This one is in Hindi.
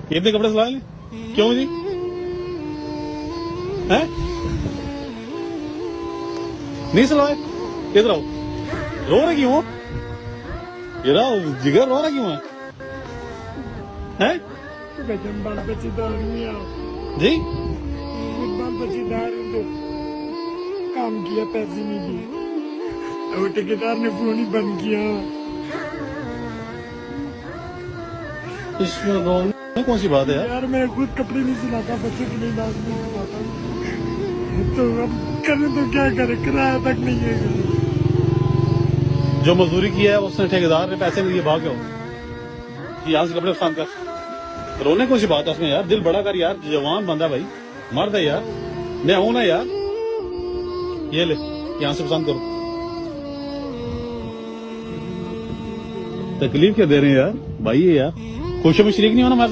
इतने कपड़े सिला ले क्यों जी हैं नहीं सिलवाए इधर आओ रो रहे क्यों हो ये रहा जिगर रो रहा क्यों है हैं बाल बच्चेदार नहीं आओ जी बाल बच्चेदार काम किया पैसे नहीं दिए और ठेकेदार ने फोन ही बंद किया इसमें रोने कौन सी बात है यार मैं खुद कपड़े नहीं सिलाता बच्चों के लिए इलाज नहीं सिलाता तो अब करें तो क्या करें किराया तक नहीं है जो मजदूरी की है उसने ठेकेदार ने पैसे नहीं दिए भाग गया यहाँ से कपड़े पसंद कर रोने कौन सी बात है उसमें यार दिल बड़ा कर यार जवान बंदा भाई मर्द है यार मैं हूं ना यार ये ले यहाँ से पसंद करो तकलीफ क्या दे रहे हैं यार भाई ये यार खुशी में शरीक नहीं होना